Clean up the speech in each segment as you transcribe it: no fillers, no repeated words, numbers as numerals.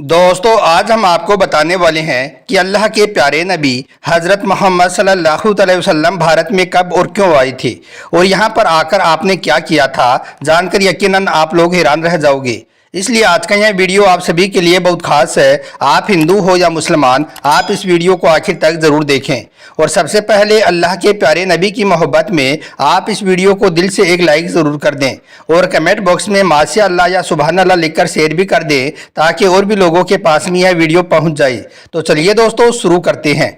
दोस्तों आज हम आपको बताने वाले हैं कि अल्लाह के प्यारे नबी हज़रत मोहम्मद सल्लल्लाहु अलैहि वसल्लम भारत में कब और क्यों आए थे और यहाँ पर आकर आपने क्या किया था, जानकर यकीनन आप लोग हैरान रह जाओगे। इसलिए आज का यह वीडियो आप सभी के लिए बहुत खास है। आप हिंदू हो या मुसलमान, आप इस वीडियो को आखिर तक ज़रूर देखें। और सबसे पहले अल्लाह के प्यारे नबी की मोहब्बत में आप इस वीडियो को दिल से एक लाइक ज़रूर कर दें और कमेंट बॉक्स में माशा अल्लाह या सुबहान अल्लाह लिखकर शेयर भी कर दें ताकि और भी लोगों के पास में यह वीडियो पहुंच जाए। तो चलिए दोस्तों शुरू करते हैं।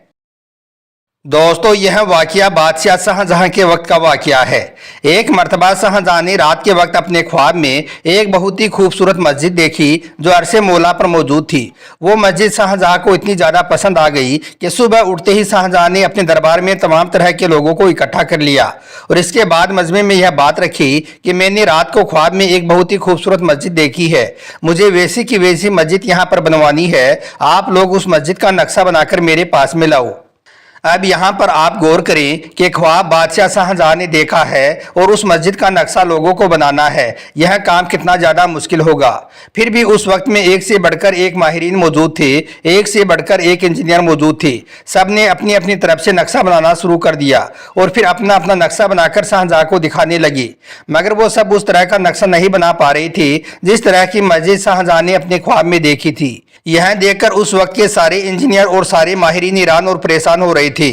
दोस्तों यह वाक़या बादशाह शाहजहां के वक्त का वाक़या है। एक मर्तबा शाहजहां ने रात के वक्त अपने ख्वाब में एक बहुत ही खूबसूरत मस्जिद देखी जो अरसे मौला पर मौजूद थी। वो मस्जिद शाहजहां को इतनी ज़्यादा पसंद आ गई कि सुबह उठते ही शाहजहां ने अपने दरबार में तमाम तरह के लोगों को इकट्ठा कर लिया और इसके बाद मजमे में यह बात रखी कि मैंने रात को ख्वाब में एक बहुत ही खूबसूरत मस्जिद देखी है, मुझे वैसी की वैसी मस्जिद यहाँ पर बनवानी है। आप लोग उस मस्जिद का नक्शा बनाकर मेरे पास में लाओ। अब यहाँ पर आप गौर करें कि ख्वाब बादशाह शाहजहां ने देखा है और उस मस्जिद का नक्शा लोगों को बनाना है। यह काम कितना ज़्यादा मुश्किल होगा। फिर भी उस वक्त में एक से बढ़कर एक माहिरीन मौजूद थे, एक से बढ़कर एक इंजीनियर मौजूद थे। सब ने अपनी अपनी तरफ से नक्शा बनाना शुरू कर दिया और फिर अपना अपना नक्शा बनाकर शाहजहां को दिखाने लगे, मगर वो सब उस तरह का नक्शा नहीं बना पा रहे थे जिस तरह की मस्जिद शाहजहां ने अपने ख्वाब में देखी थी। यह देखकर उस वक्त के सारे इंजीनियर और सारे माहिरीन हैरान और परेशान हो रहे थे।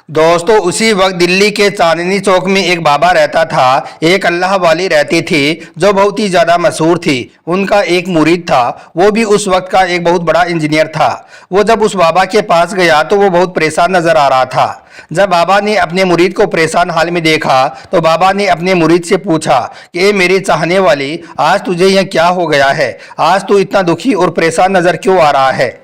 दोस्तों उसी वक्त दिल्ली के चांदनी चौक में एक बाबा रहता था। एक अल्लाह वाले रहते थे जो बहुत ही ज़्यादा मशहूर थे। उनका एक मुरीद था, वो भी उस वक्त का एक बहुत बड़ा इंजीनियर था। वो जब उस बाबा के पास गया तो वो बहुत परेशान नज़र आ रहा था। जब बाबा ने अपने मुरीद को परेशान हाल में देखा तो बाबा ने अपने मुरीद से पूछा कि मेरे चाहने वाले, आज तुझे यह क्या हो गया है, आज तू इतना दुखी और परेशान नज़र क्यों आ रहा है।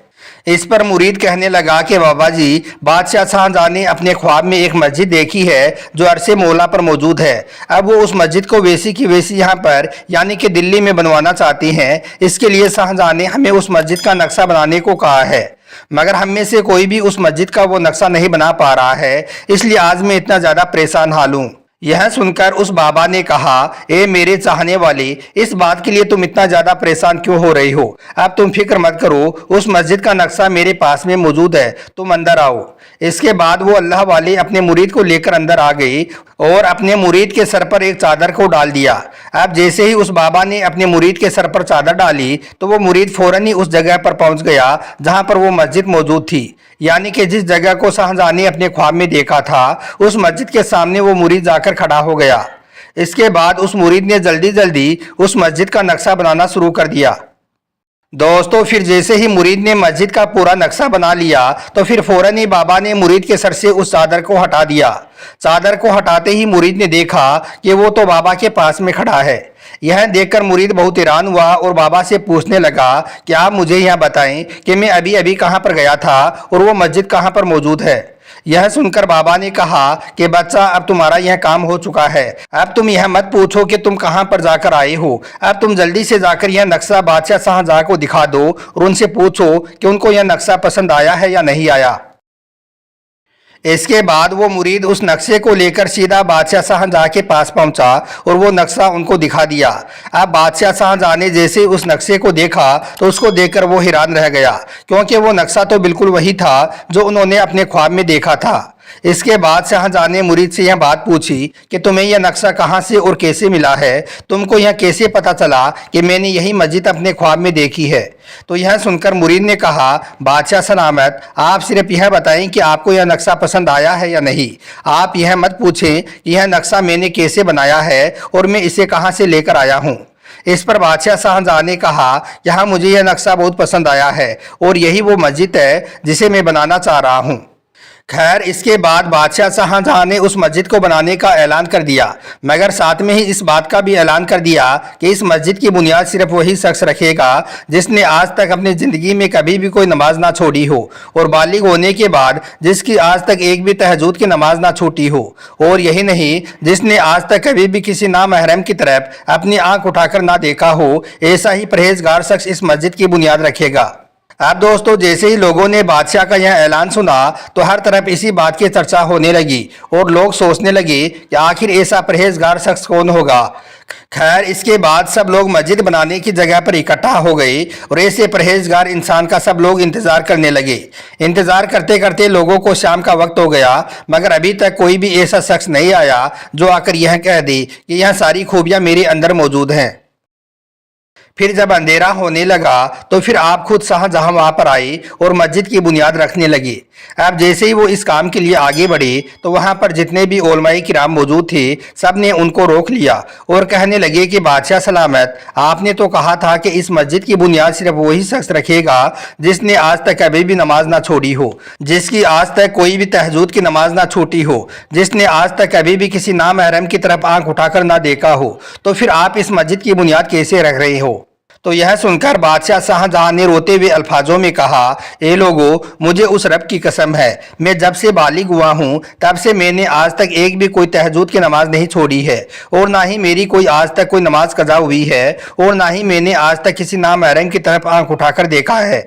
इस पर मुरीद कहने लगा कि बाबा जी, बादशाह शाहजहां ने अपने ख्वाब में एक मस्जिद देखी है जो अरसे मौला पर मौजूद है। अब वो उस मस्जिद को वैसी की वैसी यहाँ पर यानी कि दिल्ली में बनवाना चाहती हैं। इसके लिए शाहजहां ने हमें उस मस्जिद का नक्शा बनाने को कहा है, मगर हम में से कोई भी उस मस्जिद का वो नक्शा नहीं बना पा रहा है, इसलिए आज मैं इतना ज़्यादा परेशान हाल हूँ। यह सुनकर उस बाबा ने कहा, ए मेरे चाहने वाले, इस बात के लिए तुम इतना ज़्यादा परेशान क्यों हो रही हो। अब तुम फिक्र मत करो, उस मस्जिद का नक्शा मेरे पास में मौजूद है, तुम अंदर आओ। इसके बाद वो अल्लाह वाले अपने मुरीद को लेकर अंदर आ गई और अपने मुरीद के सर पर एक चादर को डाल दिया। अब जैसे ही उस बाबा ने अपने मुरीद के सर पर चादर डाली तो वो मुरीद फौरन ही उस जगह पर पहुंच गया जहां पर वो मस्जिद मौजूद थी, यानी कि जिस जगह को शाहजहां ने अपने ख्वाब में देखा था। उस मस्जिद के सामने वो मुरीद जाकर खड़ा हो गया। इसके बाद उस मुरीद ने जल्दी जल्दी उस मस्जिद का नक्शा बनाना शुरू कर दिया। दोस्तों फिर जैसे ही मुरीद ने मस्जिद का पूरा नक्शा बना लिया तो फिर फौरन ही बाबा ने मुरीद के सर से उस चादर को हटा दिया। चादर को हटाते ही मुरीद ने देखा कि वो तो बाबा के पास में खड़ा है। यह देखकर मुरीद बहुत हैरान हुआ और बाबा से पूछने लगा कि आप मुझे यह बताएं कि मैं अभी अभी कहाँ पर गया था और वो मस्जिद कहाँ पर मौजूद है। यह सुनकर बाबा ने कहा कि बच्चा, अब तुम्हारा यह काम हो चुका है। अब तुम यह मत पूछो कि तुम कहां पर जाकर आए हो। अब तुम जल्दी से जाकर यह नक्शा बादशाह शाहजहां को दिखा दो और उनसे पूछो कि उनको यह नक्शा पसंद आया है या नहीं आया। इसके बाद वो मुरीद उस नक्शे को लेकर सीधा बादशाह शाहजहां के पास पहुंचा और वो नक्शा उनको दिखा दिया। अब बादशाह शाहजहां ने जैसे उस नक्शे को देखा तो उसको देखकर वो हैरान रह गया, क्योंकि वो नक्शा तो बिल्कुल वही था जो उन्होंने अपने ख्वाब में देखा था। इसके बाद शाहजहां ने मुरीद से यह बात पूछी कि तुम्हें यह नक्शा कहाँ से और कैसे मिला है, तुमको यह कैसे पता चला कि मैंने यही मस्जिद अपने ख्वाब में देखी है। तो यह सुनकर मुरीद ने कहा, बादशाह सलामत, आप सिर्फ यह बताएं कि आपको यह नक्शा पसंद आया है या नहीं। आप यह मत पूछें कि यह नक्शा मैंने कैसे बनाया है और मैं इसे कहाँ से लेकर आया हूँ। इस पर बादशाह शाहजहां ने कहा, यहाँ मुझे यह नक्शा बहुत पसंद आया है और यही वो मस्जिद है जिसे मैं बनाना चाह रहा हूँ। खैर इसके बाद बादशाह शाहजहां ने उस मस्जिद को बनाने का ऐलान कर दिया, मगर साथ में ही इस बात का भी ऐलान कर दिया कि इस मस्जिद की बुनियाद सिर्फ वही शख्स रखेगा जिसने आज तक अपनी ज़िंदगी में कभी भी कोई नमाज ना छोड़ी हो और बालिग होने के बाद जिसकी आज तक एक भी तहज्जुद की नमाज ना छूटी हो, और यही नहीं, जिसने आज तक कभी भी किसी नामहरम की तरफ अपनी आंख उठाकर ना देखा हो। ऐसा ही परहेजगार शख्स इस मस्जिद की बुनियाद रखेगा। अब दोस्तों जैसे ही लोगों ने बादशाह का यह ऐलान सुना तो हर तरफ इसी बात की चर्चा होने लगी और लोग सोचने लगे कि आखिर ऐसा परहेजगार शख्स कौन होगा। खैर इसके बाद सब लोग मस्जिद बनाने की जगह पर इकट्ठा हो गए और ऐसे परहेजगार इंसान का सब लोग इंतजार करने लगे। इंतजार करते करते लोगों को शाम का वक्त हो गया, मगर अभी तक कोई भी ऐसा शख्स नहीं आया जो आकर यह कह दे कि यह सारी खूबियां मेरे अंदर मौजूद हैं। फिर जब अंधेरा होने लगा तो फिर आप खुद शाहजहां वहां पर आए और मस्जिद की बुनियाद रखने लगे। अब जैसे ही वो इस काम के लिए आगे बढ़े तो वहां पर जितने भी उलमाए किराम मौजूद थे सब ने उनको रोक लिया और कहने लगे कि बादशाह सलामत, आपने तो कहा था कि इस मस्जिद की बुनियाद सिर्फ वही शख्स रखेगा जिसने आज तक कभी भी नमाज ना छोड़ी हो, जिसकी आज तक कोई भी तहज्जुद की नमाज ना छूटी हो, जिसने आज तक कभी भी किसी नामहरम की तरफ आंख उठाकर ना देखा हो। तो फिर आप इस मस्जिद की बुनियाद कैसे रख रहे हो? तो यह सुनकर बादशाह शाहजहां ने रोते हुए अल्फाजों में कहा, ए लोगों, मुझे उस रब की कसम है, मैं जब से बालिग हुआ हूँ तब से मैंने आज तक एक भी कोई तहज्जुद की नमाज नहीं छोड़ी है, और ना ही मेरी कोई आज तक कोई नमाज कज़ा हुई है, और ना ही मैंने आज तक किसी नामहरम की तरफ आंख उठाकर देखा है।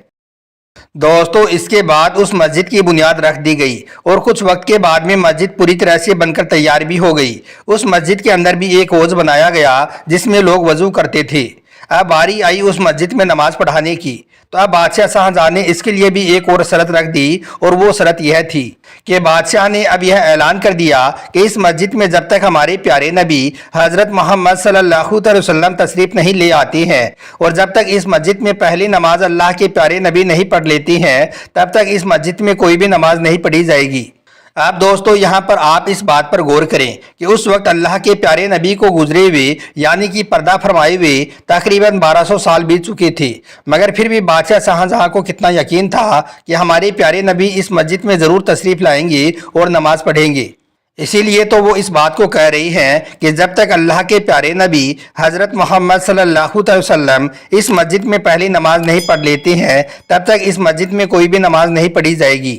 दोस्तों इसके बाद उस मस्जिद की बुनियाद रख दी गई और कुछ वक्त के बाद में मस्जिद पूरी तरह से बनकर तैयार भी हो गई। उस मस्जिद के अंदर भी एक हौज बनाया गया जिसमें लोग वजू करते थे। अब बारी आई उस मस्जिद में नमाज पढ़ाने की, तो अब बादशाह शाहजहां ने इसके लिए भी एक और शर्त रख दी, और वो शर्त यह थी कि बादशाह ने अब यह ऐलान कर दिया कि इस मस्जिद में जब तक हमारे प्यारे नबी हजरत मोहम्मद सल्लल्लाहु अलैहि वसल्लम तशरीफ नहीं ले आते हैं और जब तक इस मस्जिद में पहली नमाज अल्लाह के प्यारे नबी नहीं पढ़ लेती हैं तब तक इस मस्जिद में कोई भी नमाज नहीं पढ़ी जाएगी। अब दोस्तों यहाँ पर आप इस बात पर गौर करें कि उस वक्त अल्लाह के प्यारे नबी को गुजरे हुए यानी कि पर्दा फरमाए हुए तकरीबन 1200 साल बीत चुके थे, मगर फिर भी बादशाह शाहजहां को कितना यकीन था कि हमारे प्यारे नबी इस मस्जिद में ज़रूर तशरीफ़ लाएंगे और नमाज पढ़ेंगे। इसीलिए तो वो इस बात को कह रही हैं कि जब तक अल्लाह के प्यारे नबी हज़रत मोहम्मद सल्लल्लाहु अलैहि वसल्लम इस मस्जिद में पहली नमाज नहीं पढ़ लेते हैं तब तक इस मस्जिद में कोई भी नमाज नहीं पढ़ी जाएगी।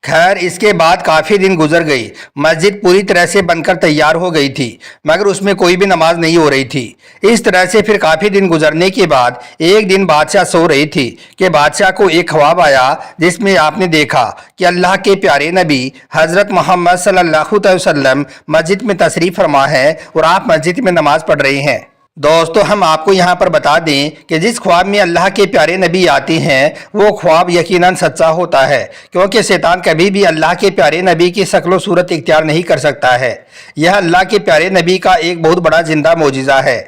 खैर इसके बाद काफ़ी दिन गुजर गई, मस्जिद पूरी तरह से बनकर तैयार हो गई थी, मगर उसमें कोई भी नमाज नहीं हो रही थी। इस तरह से फिर काफ़ी दिन गुजरने के बाद एक दिन बादशाह सो रही थी कि बादशाह को एक ख्वाब आया जिसमें आपने देखा कि अल्लाह के प्यारे नबी हज़रत मोहम्मद सल्लल्लाहु अलैहि वसल्लम मस्जिद में तशरीफ़ फरमा है और आप मस्जिद में नमाज पढ़ रहे हैं। दोस्तों हम आपको यहाँ पर बता दें कि जिस ख्वाब में अल्लाह के प्यारे नबी आते हैं वो ख्वाब यकीनन सच्चा होता है, क्योंकि शैतान कभी भी अल्लाह के प्यारे नबी की शक्ल सूरत इख्तियार नहीं कर सकता है। यह अल्लाह के प्यारे नबी का एक बहुत बड़ा जिंदा मौजिज़ा है।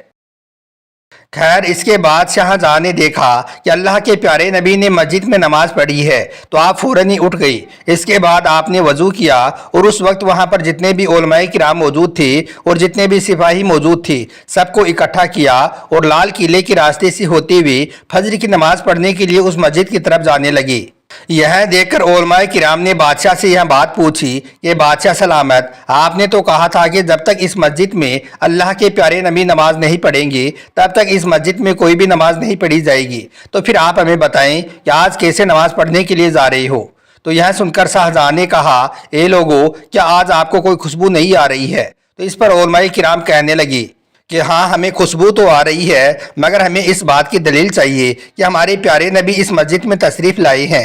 खैर इसके बाद शाहजहां ने देखा कि अल्लाह के प्यारे नबी ने मस्जिद में नमाज पढ़ी है, तो आप फ़ौरन ही उठ गई। इसके बाद आपने वज़ू किया और उस वक्त वहाँ पर जितने भी उलमाए किराम मौजूद थे और जितने भी सिपाही मौजूद थे सबको इकट्ठा किया और लाल किले के रास्ते से होते हुए फजर की नमाज पढ़ने के लिए उस मस्जिद की तरफ जाने लगे। यह देखकर उलमाए किराम ने बादशाह से यह बात पूछी कि बादशाह सलामत, आपने तो कहा था कि जब तक इस मस्जिद में अल्लाह के प्यारे नबी नमाज नहीं पढ़ेंगे तब तक इस मस्जिद में कोई भी नमाज नहीं पढ़ी जाएगी, तो फिर आप हमें बताएं कि आज कैसे नमाज पढ़ने के लिए जा रहे हो। तो यह सुनकर शाहजहां ने कहा, ए लोगो, क्या आज आपको कोई खुशबू नहीं आ रही है? तो इस पर उलमाए किराम कहने लगे कि हाँ हमें खुशबू तो आ रही है, मगर हमें इस बात की दलील चाहिए कि हमारे प्यारे नबी इस मस्जिद में तशरीफ़ लाए हैं।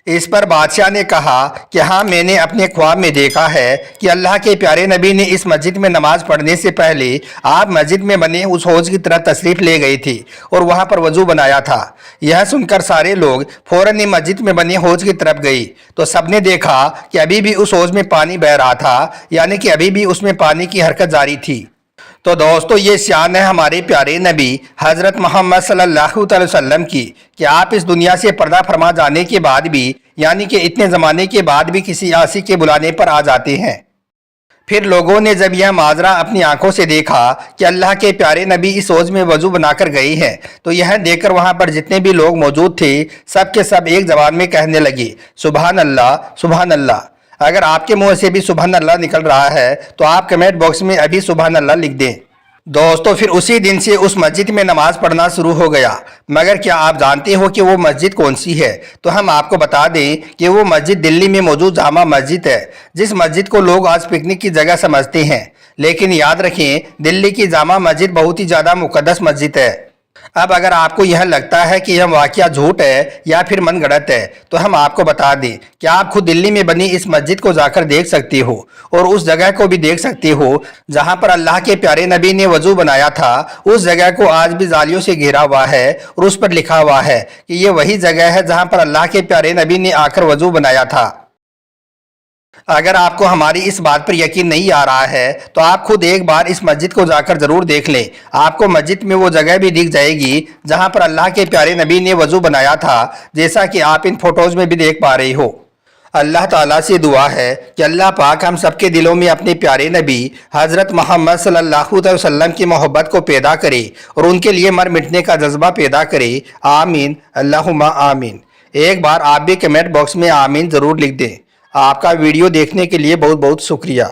इस पर बादशाह ने कहा कि हाँ मैंने अपने ख्वाब में देखा है कि अल्लाह के प्यारे नबी ने इस मस्जिद में नमाज पढ़ने से पहले आप मस्जिद में बने उस हौज की तरफ तशरीफ़ ले गई थी और वहाँ पर वज़ू बनाया था। यह सुनकर सारे लोग फ़ौरन ही मस्जिद में बने हौज की तरफ गई तो सबने देखा कि अभी भी उस हौज में पानी बह रहा था, यानी कि अभी भी उसमें पानी की हरकत जारी थी। तो दोस्तों ये शान है हमारे प्यारे नबी हज़रत मोहम्मद सल्लल्लाहु अलैहि वसल्लम की कि आप इस दुनिया से पर्दा फरमा जाने के बाद भी, यानी कि इतने ज़माने के बाद भी किसी आसी के बुलाने पर आ जाते हैं। फिर लोगों ने जब यह माजरा अपनी आंखों से देखा कि अल्लाह के प्यारे नबी इस हौज में वजू बनाकर गए हैं, तो यह देखकर वहाँ पर जितने भी लोग मौजूद थे सब के सब एक जबान में कहने लगे, सुबहान अल्लाह, सुबहान अल्लाह। अगर आपके मुंह से भी सुबहान अल्लाह निकल रहा है तो आप कमेंट बॉक्स में अभी सुबहान अल्लाह लिख दें। दोस्तों फिर उसी दिन से उस मस्जिद में नमाज पढ़ना शुरू हो गया, मगर क्या आप जानते हो कि वो मस्जिद कौन सी है? तो हम आपको बता दें कि वो मस्जिद दिल्ली में मौजूद जामा मस्जिद है, जिस मस्जिद को लोग आज पिकनिक की जगह समझते हैं। लेकिन याद रखें, दिल्ली की जामा मस्जिद बहुत ही ज़्यादा मुक़द्दस मस्जिद है। اب اگر آپ کو یہ لگتا ہے کہ یہ واقعہ جھوٹ ہے یا پھر من گڑت ہے تو ہم آپ کو بتا دیں کہ آپ خود دلی میں بنی اس مسجد کو جا کر دیکھ سکتے ہو اور اس جگہ کو بھی دیکھ سکتے ہو جہاں پر اللہ کے پیارے نبی نے وضو بنایا تھا۔ اس جگہ کو آج بھی جالیوں سے گھیرا ہوا ہے اور اس پر لکھا ہوا ہے کہ یہ وہی جگہ ہے جہاں پر اللہ کے پیارے نبی نے آ کر وضو بنایا تھا۔ اگر آپ کو ہماری اس بات پر یقین نہیں آ رہا ہے تو آپ خود ایک بار اس مسجد کو جا کر ضرور دیکھ لیں، آپ کو مسجد میں وہ جگہ بھی دکھ جائے گی جہاں پر اللہ کے پیارے نبی نے وضو بنایا تھا، جیسا کہ آپ ان فوٹوز میں بھی دیکھ پا رہے ہو۔ اللہ تعالیٰ سے دعا ہے کہ اللہ پاک ہم سب کے دلوں میں اپنے پیارے نبی حضرت محمد صلی اللہ علیہ وسلم کی محبت کو پیدا کرے اور ان کے لیے مر مٹنے کا جذبہ پیدا کرے۔ آمین اللہم آمین۔ ایک بار آپ بھی کمنٹ باکس میں آمین ضرور لکھ دیں۔ آپ کا ویڈیو دیکھنے کے لیے بہت بہت شکریہ۔